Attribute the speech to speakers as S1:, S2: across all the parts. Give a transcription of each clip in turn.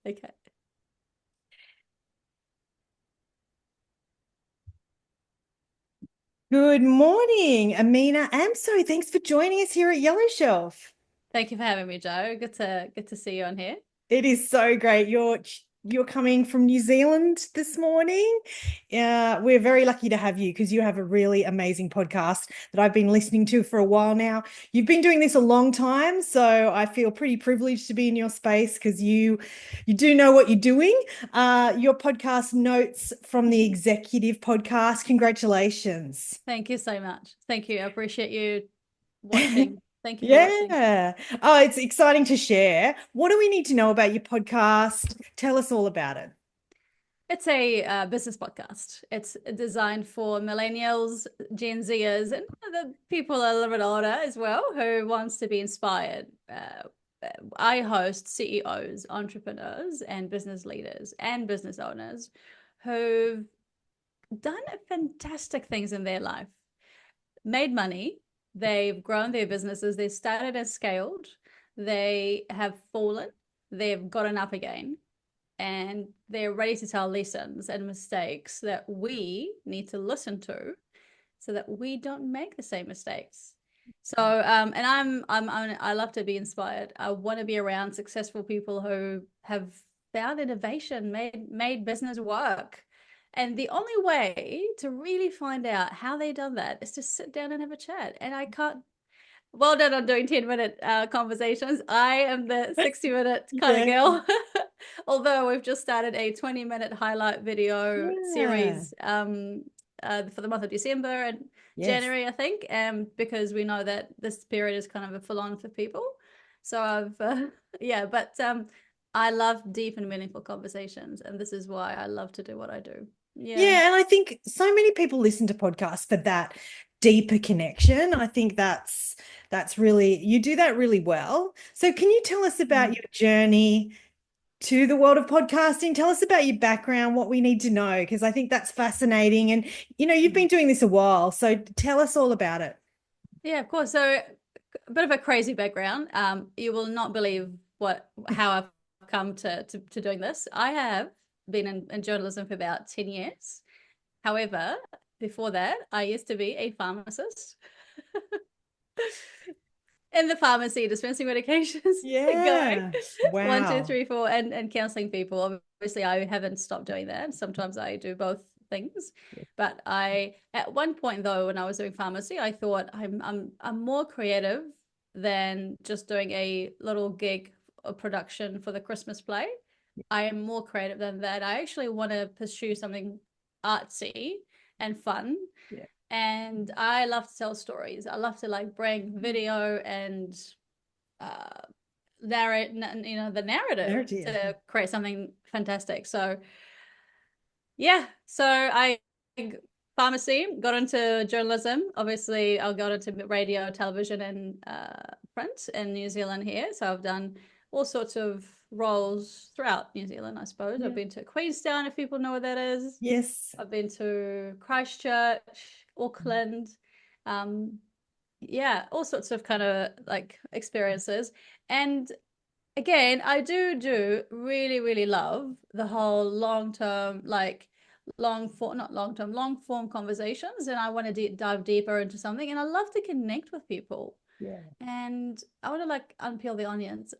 S1: Okay.
S2: Good morning, Amina Amso. Thanks for joining us here at Yellow Shelf.
S1: Thank you for having me, Joe. Good to see you on here.
S2: It is so great. You're coming from New Zealand this morning. We're very lucky to have you because you have a really amazing podcast that I've been listening to for a while now. You've been doing this a long time, so I feel pretty privileged to be in your space because you do know what you're doing. Your podcast notes from the executive podcast. Congratulations.
S1: Thank you so much. Thank you. I appreciate you watching. Thank you for watching.
S2: Yeah. Oh, it's exciting to share. What do we need to know about your podcast? Tell us all about it.
S1: It's a business podcast. It's designed for millennials, Gen Zers, and the people a little bit older as well who wants to be inspired. I host CEOs, entrepreneurs, and business leaders and business owners who've done fantastic things in their life, made money, they've grown their businesses, they've started and scaled, they have fallen, they've gotten up again, and they're ready to tell lessons and mistakes that we need to listen to so that we don't make the same mistakes. So, and I love to be inspired. I want to be around successful people who have found innovation, made business work. And the only way to really find out how they done that is to sit down and have a chat. And I can't. Well done on doing 10-minute conversations. I am the 60-minute kind of
S2: Yeah.
S1: girl. Although we've just started a 20-minute highlight video
S2: Yeah.
S1: series for the month of December and
S2: Yes.
S1: January, I think, because we know that this period is kind of a full on for people. So yeah, but I love deep and meaningful conversations, and this is why I love to do what I do. Yeah.
S2: Yeah, and I think so many people listen to podcasts for that deeper connection. I think that's really you do that really well. So can you tell us about
S1: Mm.
S2: your journey to the world of podcasting? Tell us about your background, what we need to know, because I think that's fascinating. And you've been doing this a while, so tell us all about it.
S1: Yeah, of course. So a bit of a crazy background. You will not believe how I've come to doing this. I have been in journalism for about 10 years. However, before that, I used to be a pharmacist in the pharmacy dispensing medications, going
S2: Yeah.
S1: one, two,
S2: Wow.
S1: three, four, and counseling people. Obviously, I haven't stopped doing that. Sometimes I do both things. But I, at one point though, when I was doing pharmacy, I thought I'm more creative than just doing a little gig of production for the Christmas play. I am more creative than that. I actually want to pursue something artsy and fun,
S2: Yeah.
S1: and I love to tell stories. I love to like bring video and uh narrate, the narrative
S2: Narrative.
S1: to create something fantastic. So yeah, so I pharmacy, got into journalism. Obviously I got into radio, television, and print in New Zealand here. So I've done all sorts of roles throughout New Zealand, I suppose. I've
S2: Yeah.
S1: been to Queenstown, if people know where that is.
S2: Yes.
S1: I've been to Christchurch, Auckland, um, yeah, all sorts of kind of like experiences. And again, I do really, really love the whole long term, like long form, not long term, long form conversations. And I want to dive deeper into something. And I love to connect with people.
S2: Yeah.
S1: And I want to like unpeel the onions.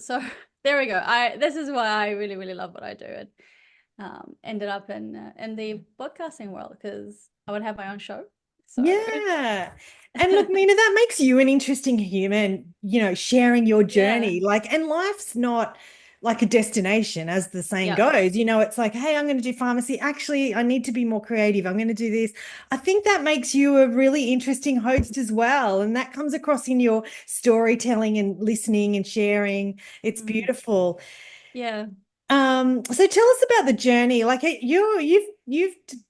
S1: So there we go. This is why I really, really love what I do. And ended up in the podcasting world because I would have my own show. So
S2: Yeah. And look, Mina, that makes you an interesting human, sharing your
S1: yeah,
S2: journey. Like, and life's not like a destination, as the saying
S1: yeah,
S2: goes. It's like, hey, I'm going to do pharmacy. Actually, I need to be more creative. I'm going to do this. I think that makes you a really interesting host as well. And that comes across in your storytelling and listening and sharing. It's
S1: mm,
S2: beautiful.
S1: yeah.
S2: So tell us about the journey. Like you've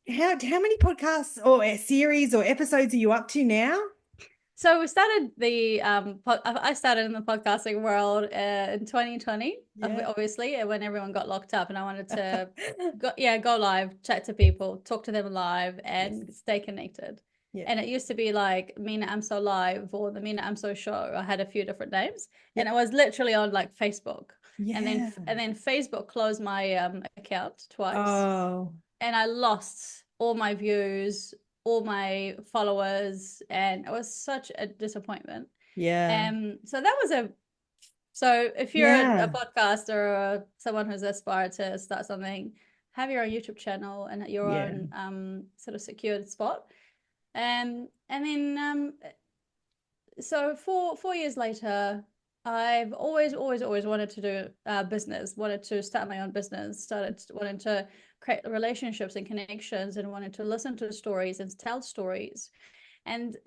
S2: how many podcasts or a series or episodes are you up to now?
S1: So we started I started in the podcasting world in 2020,
S2: Yeah.
S1: obviously, when everyone got locked up, and I wanted to go live, chat to people, talk to them live,
S2: Yes.
S1: and stay connected.
S2: Yeah.
S1: And it used to be like Mina Amso Live or the Mina Amso Show. I had a few different names, and
S2: Yep.
S1: it was literally on like Facebook.
S2: Yeah.
S1: and then Facebook closed my account twice,
S2: Oh,
S1: and I lost all my views, all my followers, and it was such a disappointment.
S2: yeah.
S1: So that was a so if you're a
S2: Yeah.
S1: podcaster or someone who's aspired to start something, have your own YouTube channel and your
S2: Yeah.
S1: own sort of secured spot. And then so 4 years later, I've always wanted to do business, wanted to start my own business, started wanting to create relationships and connections, and wanted to listen to stories and tell stories. And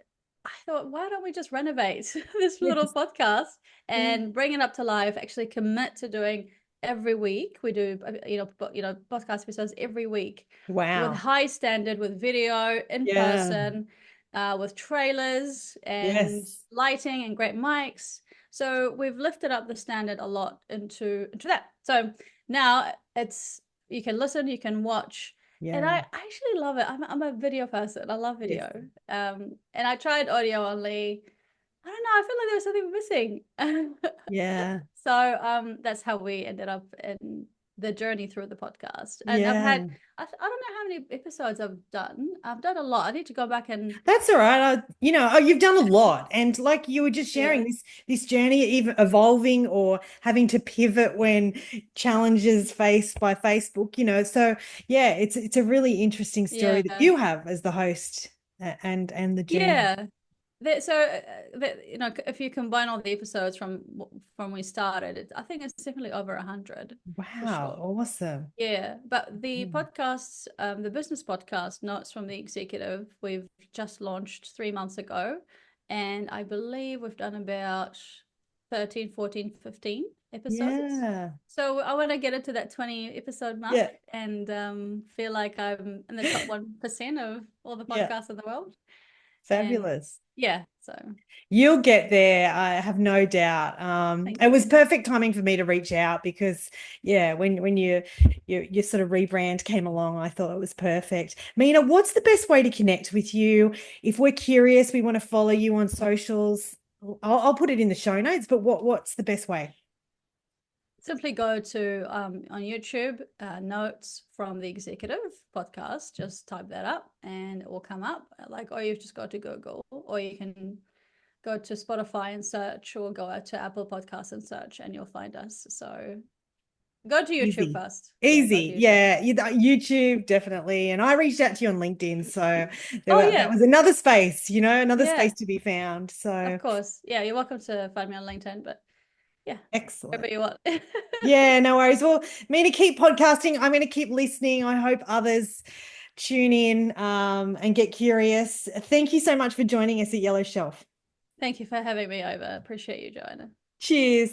S1: I thought, why don't we just renovate this little
S2: Yes.
S1: podcast
S2: Yeah.
S1: and bring it up to life? Actually, commit to doing every week. We do, podcast episodes every week with
S2: Wow.
S1: high standard, with video in
S2: Yeah.
S1: person, with trailers and
S2: Yes.
S1: lighting and great mics. So we've lifted up the standard a lot into that. So now it's you can listen, you can watch, and
S2: Yeah.
S1: I actually love it. I'm a video person. I love
S2: Yes.
S1: video. And I tried audio only. I don't know. I feel like there was something missing.
S2: Yeah.
S1: So that's how we ended up in the journey through the podcast. And I've had
S2: Yeah.
S1: I don't know how many episodes I've done. I've done a lot. I need to go back and
S2: That's all right. You've done a lot, and like you were just sharing
S1: yeah,
S2: this journey, even evolving or having to pivot when challenges faced by Facebook. So yeah, it's a really interesting story that
S1: yeah,
S2: you have as the host and the journey.
S1: yeah. If you combine all the episodes from we started, I think it's definitely over 100 for
S2: Wow,
S1: sure.
S2: awesome.
S1: Yeah, but the
S2: Mm.
S1: podcast, the business podcast, Notes from the Executive, we've just launched 3 months ago. And I believe we've done about 13, 14, 15 episodes.
S2: Yeah,
S1: So I want to get into that 20 episode
S2: yeah,
S1: mark and feel like I'm in the top 1% of all the
S2: yeah.
S1: podcasts in the world. And
S2: Fabulous.
S1: yeah, so
S2: You'll get there, I have no doubt.
S1: thank
S2: It was
S1: you.
S2: perfect timing for me to reach out because, yeah, when your sort of rebrand came along, I thought it was perfect. Mina, what's the best way to connect with you? If we're curious, we want to follow you on socials. I'll put it in the show notes, but what's the best way?
S1: Simply go to on YouTube, Notes from the Executive podcast. Just type that up and it will come up. Like, or you've just got to Google, or you can go to Spotify and search, or go out to Apple Podcasts and search, and you'll find us. So go to YouTube
S2: Easy.
S1: first. Yeah, go to
S2: Easy.
S1: YouTube.
S2: Yeah, YouTube definitely. And I reached out to you on LinkedIn, so
S1: Oh
S2: that
S1: yeah,
S2: was another space, another
S1: yeah,
S2: space to be found.
S1: of
S2: So
S1: course. Yeah, you're welcome to find me on LinkedIn, but yeah, wherever
S2: excellent.
S1: you want.
S2: Yeah, no worries. Well, me to keep podcasting. I'm going to keep listening. I hope others tune in and get curious. Thank you so much for joining us at Yellow Shelf.
S1: Thank you for having me over. Appreciate you, Joanna.
S2: Cheers.